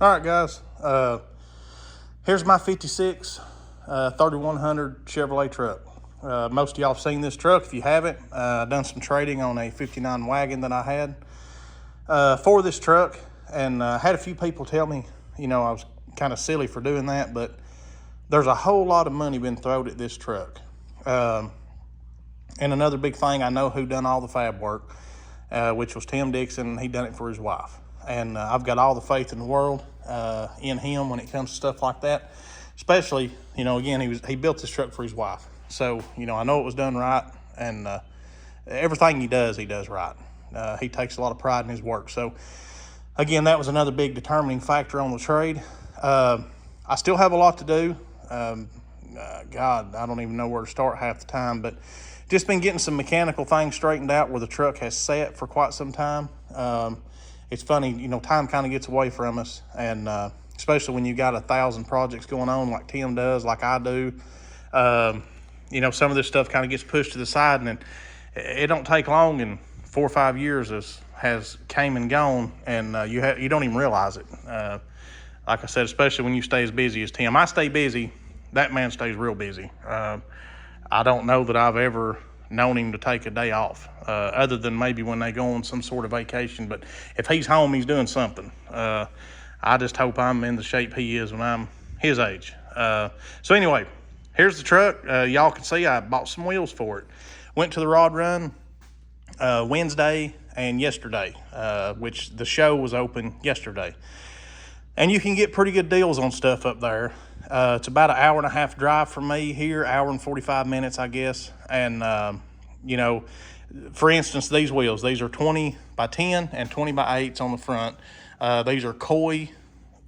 All right, guys. Here's my 56 3100 Chevrolet truck. Most of y'all have seen this truck. If you haven't, I've done some trading on a 59 wagon that I had for this truck, and had a few people tell me, I was kind of silly for doing that, but there's a whole lot of money been thrown at this truck. And another big thing, I know who done all the fab work, which was Tim Dixon. He done it for his wife. And I've got all the faith in the world in him when it comes to stuff like that. Especially, again, he built this truck for his wife. So, I know it was done right, and everything he does right. He takes a lot of pride in his work. So, again, that was another big determining factor on the trade. I still have a lot to do. God, I don't even know where to start half the time, but just been getting some mechanical things straightened out where the truck has sat for quite some time. It's funny, time kind of gets away from us, and especially when you got 1,000 projects going on like Tim does, like I do. Some of this stuff kind of gets pushed to the side, and it don't take long, and 4 or 5 years has came and gone, and you don't even realize it. Like I said, especially when you stay as busy as Tim. I stay busy. That man stays real busy. I don't know that I've ever known him to take a day off, other than maybe when they go on some sort of vacation. But if he's home, he's doing something. I just hope I'm in the shape he is when I'm his age. So anyway, here's the truck. Y'all can see I bought some wheels for it. Went to the rod run Wednesday and yesterday, which the show was open yesterday. And you can get pretty good deals on stuff up there. It's about an hour and a half drive from me here, hour and 45 minutes, I guess. And, for instance, these wheels, these are 20 by 10 and 20 by 8s on the front. These are Coy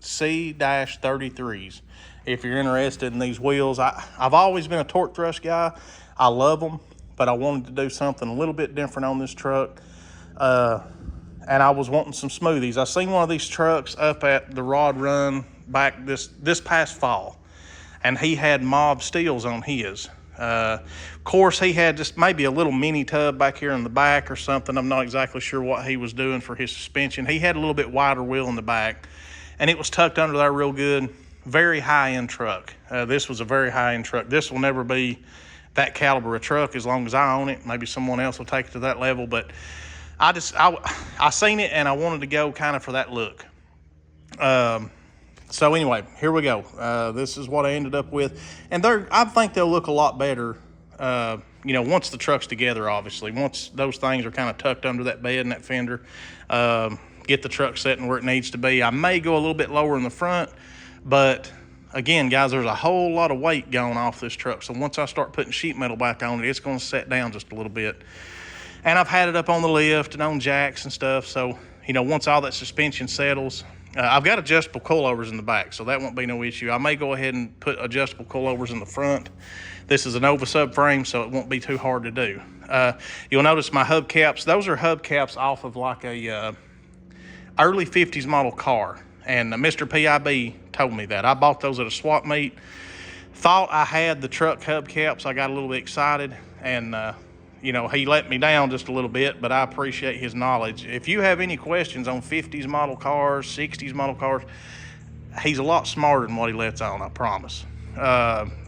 C-33s. If you're interested in these wheels, I've always been a torque thrust guy. I love them, but I wanted to do something a little bit different on this truck. And I was wanting some smoothies. I seen one of these trucks up at the rod run back this past fall, and he had mob steels on his. Of course, he had just maybe a little mini tub back here in the back or something. I'm not exactly sure what he was doing for his suspension. He had a little bit wider wheel in the back, and it was tucked under there real good. Very high-end truck. This was a very high-end truck. This will never be that caliber of truck as long as I own it. Maybe someone else will take it to that level, but I seen it, and I wanted to go kind of for that look. So anyway, here we go. This is what I ended up with. And I think they'll look a lot better, once the truck's together, obviously. Once those things are kind of tucked under that bed and that fender, get the truck sitting where it needs to be. I may go a little bit lower in the front, but again, guys, there's a whole lot of weight going off this truck. So once I start putting sheet metal back on it, it's going to set down just a little bit. And I've had it up on the lift and on jacks and stuff. So, once all that suspension settles, I've got adjustable coilovers in the back, so that won't be no issue. I may go ahead and put adjustable coilovers in the front. This is a Nova subframe, so it won't be too hard to do. You'll notice my hubcaps. Those are hubcaps off of like a early 50s model car. And Mr. PIB told me that. I bought those at a swap meet. Thought I had the truck hubcaps. I got a little bit excited, and he let me down just a little bit, but I appreciate his knowledge. If you have any questions on 50s model cars, 60s model cars, he's a lot smarter than what he lets on, I promise.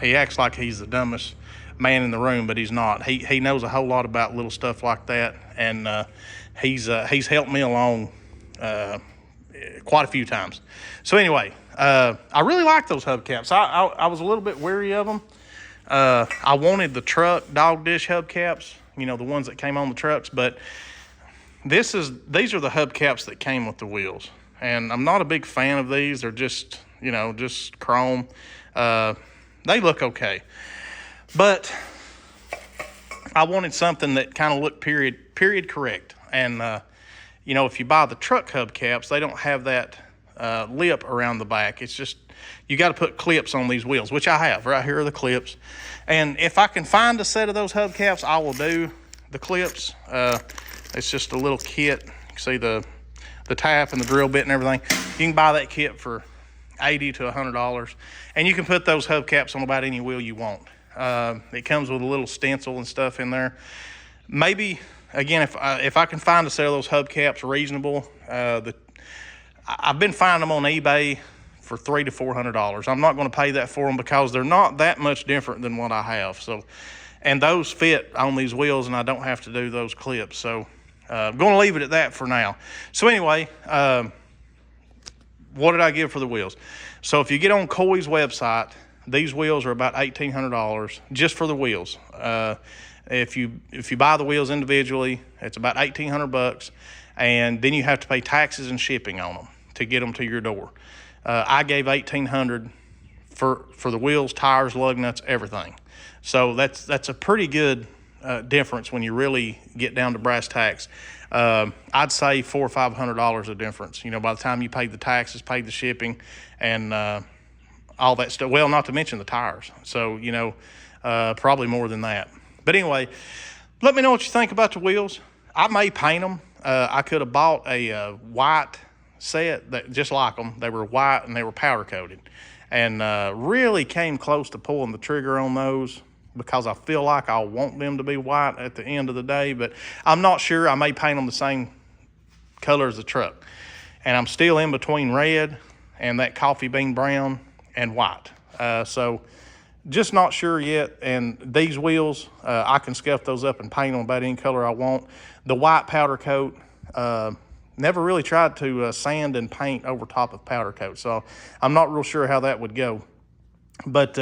He acts like he's the dumbest man in the room, but he's not. He knows a whole lot about little stuff like that, and he's helped me along quite a few times. So anyway, I really like those hubcaps. I was a little bit weary of them. I wanted the truck dog dish hubcaps, the ones that came on the trucks, but these are the hubcaps that came with the wheels. And I'm not a big fan of these. They're just, just chrome. They look okay. But I wanted something that kind of looked period correct. And, if you buy the truck hubcaps, they don't have that lip around the back. It's just, you got to put clips on these wheels, which I have. Right here are the clips. And if I can find a set of those hubcaps, I will do the clips. It's just a little kit. You can see the tap and the drill bit and everything. You can buy that kit for $80 to $100. And you can put those hubcaps on about any wheel you want. It comes with a little stencil and stuff in there. Maybe, again, if I can find a set of those hubcaps reasonable, I've been finding them on eBay for $300 to $400. I'm not going to pay that for them because they're not that much different than what I have. So, and those fit on these wheels, and I don't have to do those clips. So I'm going to leave it at that for now. So anyway, what did I give for the wheels? So if you get on Coy's website, these wheels are about $1,800 just for the wheels. If you buy the wheels individually, it's about $1,800, and then you have to pay taxes and shipping on them to get them to your door. I gave $1,800 for the wheels, tires, lug nuts, everything. So that's a pretty good difference when you really get down to brass tacks. I'd say $400 or $500 of difference. You know, by the time you paid the taxes, paid the shipping, and all that stuff. Well, not to mention the tires. So, you know, probably more than that. But anyway, let me know what you think about the wheels. I may paint them. I could have bought a white set that just like them. They were white and they were powder coated, and really came close to pulling the trigger on those because I feel like I want them to be white at the end of the day, but I'm not sure. I may paint them the same color as the truck, and I'm still in between red and that coffee bean brown and white. So just not sure yet. And these wheels, I can scuff those up and paint them about any color I want. The white powder coat, never really tried to sand and paint over top of powder coat, so I'm not real sure how that would go. But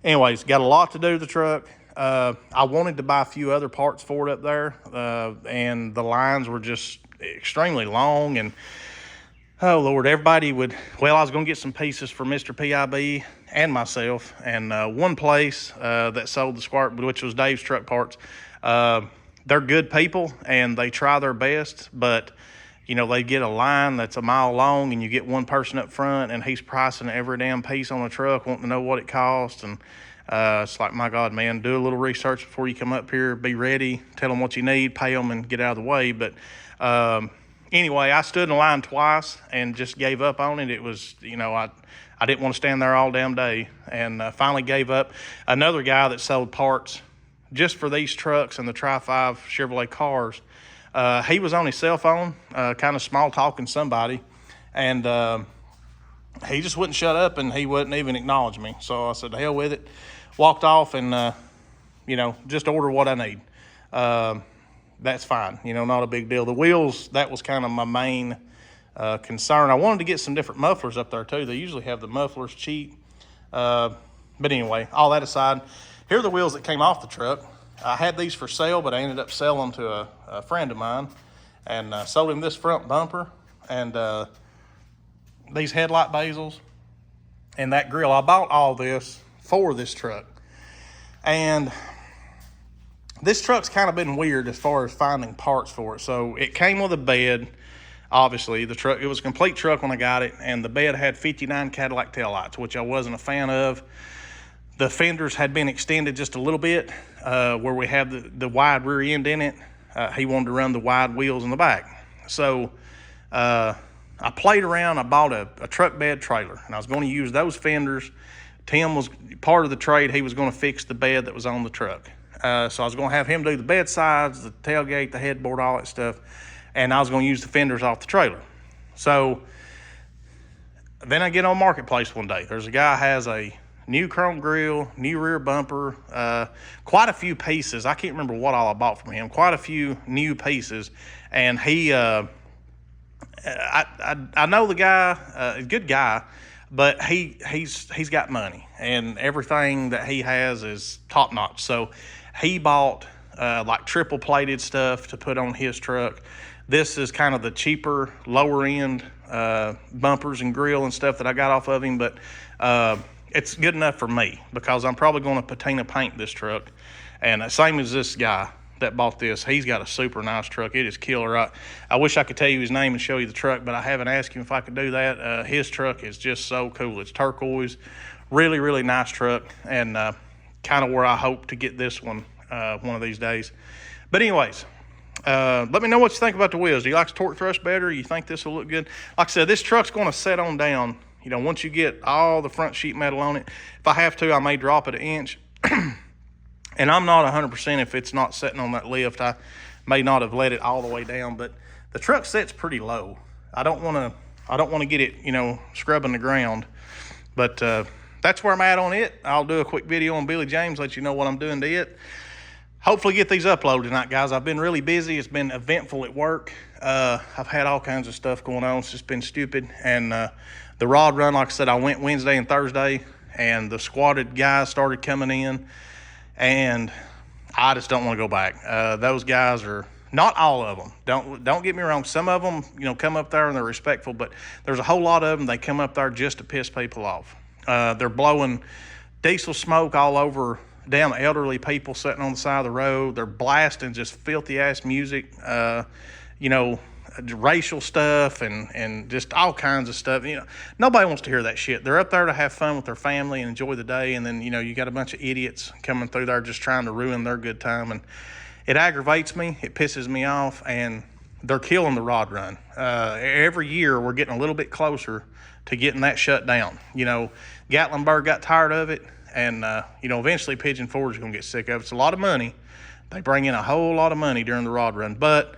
anyways, got a lot to do to the truck. I wanted to buy a few other parts for it up there, and the lines were just extremely long. And oh Lord, everybody would, well, I was gonna get some pieces for Mr. PIB and myself, and one place that sold the Squart, which was Dave's Truck Parts, they're good people and they try their best, but you know, they get a line that's a mile long and you get one person up front and he's pricing every damn piece on the truck, wanting to know what it costs. And it's like, my God, man, do a little research before you come up here, be ready, tell them what you need, pay them, and get out of the way. But anyway, I stood in the line twice and just gave up on it. It was, you know, I didn't want to stand there all damn day, and finally gave up. Another guy that sold parts just for these trucks and the Tri-5 Chevrolet cars, he was on his cell phone, kind of small talking somebody, and he just wouldn't shut up, and he wouldn't even acknowledge me. So I said, hell with it, walked off, and you know, just order what I need. That's fine, you know, not a big deal. The wheels, that was kind of my main concern. I wanted to get some different mufflers up there too. They usually have the mufflers cheap. But anyway, all that aside, here are the wheels that came off the truck. I had these for sale, but I ended up selling them to a friend of mine, and sold him this front bumper and these headlight bezels and that grill. I bought all this for this truck, and this truck's kind of been weird as far as finding parts for it. So it came with a bed. Obviously, the truck, it was a complete truck when I got it, and the bed had 59 Cadillac taillights, which I wasn't a fan of. The fenders had been extended just a little bit, where we have the wide rear end in it. He wanted to run the wide wheels in the back. So I played around. I bought a truck bed trailer, and I was going to use those fenders. Tim was part of the trade. He was going to fix the bed that was on the truck. So I was going to have him do the bed sides, the tailgate, the headboard, all that stuff, and I was going to use the fenders off the trailer. So then I get on Marketplace one day. There's a guy has a new chrome grill, new rear bumper, quite a few pieces. I can't remember what all I bought from him. Quite a few new pieces, and he, I know the guy, a good guy, but he's got money, and everything that he has is top notch. So he bought like triple plated stuff to put on his truck. This is kind of the cheaper, lower end bumpers and grill and stuff that I got off of him, but it's good enough for me because I'm probably going to patina paint this truck. And same as this guy that bought this, he's got a super nice truck. It is killer. I wish I could tell you his name and show you the truck, but I haven't asked him if I could do that. His truck is just so cool. It's turquoise, really, really nice truck, and kind of where I hope to get this one of these days. But anyways, let me know what you think about the wheels. Do you like the torque thrust better? You think this will look good? Like I said, this truck's going to set on down. You know, once you get all the front sheet metal on it, if I have to, I may drop it an inch. And I'm not 100% if it's not setting on that lift. I may not have let it all the way down, but the truck sets pretty low. I don't want I don't want to get it, you know, scrubbing the ground. But that's where I'm at on it. I'll do a quick video on Billy James, let you know what I'm doing to it. Hopefully get these uploaded tonight, guys. I've been really busy. It's been eventful at work. I've had all kinds of stuff going on. It's just been stupid. And the rod run, like I said, I went Wednesday and Thursday, and the squatted guys started coming in, and I just don't want to go back. Those guys are, not all of them. Don't get me wrong. Some of them, you know, come up there and they're respectful, but there's a whole lot of them. They come up there just to piss people off. They're blowing diesel smoke all over damn elderly people sitting on the side of the road. They're blasting just filthy ass music, you know, racial stuff and just all kinds of stuff. You know, nobody wants to hear that shit. They're up there to have fun with their family and enjoy the day, and then, you know, you got a bunch of idiots coming through there just trying to ruin their good time, and it aggravates me. It pisses me off, and they're killing the rod run. Every year we're getting a little bit closer to getting that shut down. You know, Gatlinburg got tired of it, and you know, eventually Pigeon Forge is going to get sick of it. It's a lot of money. They bring in a whole lot of money during the rod run, but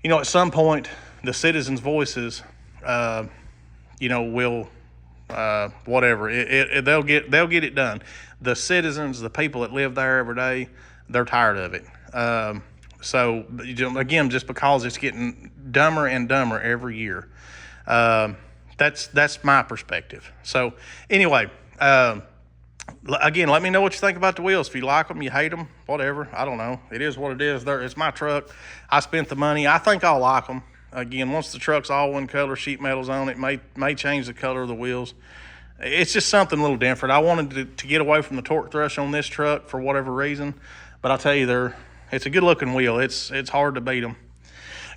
you know, at some point the citizens' voices, you know, will whatever they'll get it done. The citizens, the people that live there every day, they're tired of it. So again, just because it's getting dumber and dumber every year, that's my perspective. So anyway, again, let me know what you think about the wheels. If you like them, you hate them, whatever. I don't know. It is what it is. It's my truck. I spent the money. I think I'll like them. Again, once the truck's all one color, sheet metal's on it, may change the color of the wheels. It's just something a little different. I wanted to get away from the torque thrush on this truck for whatever reason, but I'll tell you, it's a good looking wheel. It's hard to beat them.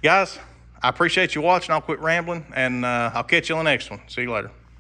Guys, I appreciate you watching. I'll quit rambling, and I'll catch you on the next one. See you later.